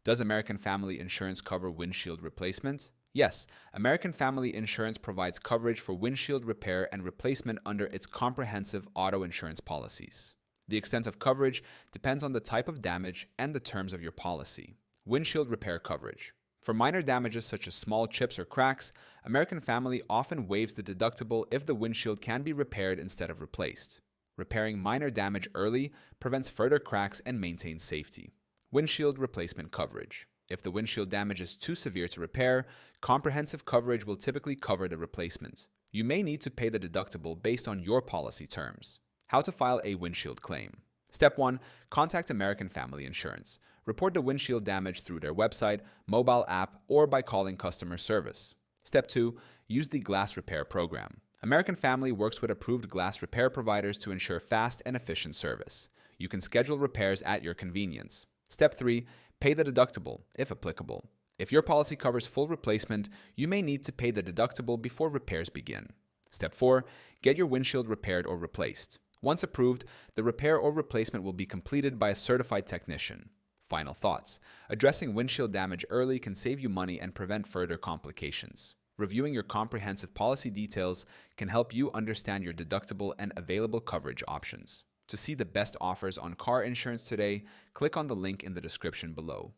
Does American Family Insurance cover windshield replacement? Yes, American Family Insurance provides coverage for windshield repair and replacement under its comprehensive auto insurance policies. The extent of coverage depends on the type of damage and the terms of your policy. Windshield repair coverage. For minor damages such as small chips or cracks, American Family often waives the deductible if the windshield can be repaired instead of replaced. Repairing minor damage early prevents further cracks and maintains safety. Windshield replacement coverage. If the windshield damage is too severe to repair, comprehensive coverage will typically cover the replacement. You may need to pay the deductible based on your policy terms. How to file a windshield claim. Step 1. Contact American Family Insurance. Report the windshield damage through their website, mobile app, or by calling customer service. Step 2. Use the glass repair program. American Family works with approved glass repair providers to ensure fast and efficient service. You can schedule repairs at your convenience. Step 3. Pay the deductible, if applicable. If your policy covers full replacement, you may need to pay the deductible before repairs begin. Step 4. Get your windshield repaired or replaced. Once approved, the repair or replacement will be completed by a certified technician. Final thoughts. Addressing windshield damage early can save you money and prevent further complications. Reviewing your comprehensive policy details can help you understand your deductible and available coverage options. To see the best offers on car insurance today, click on the link in the description below.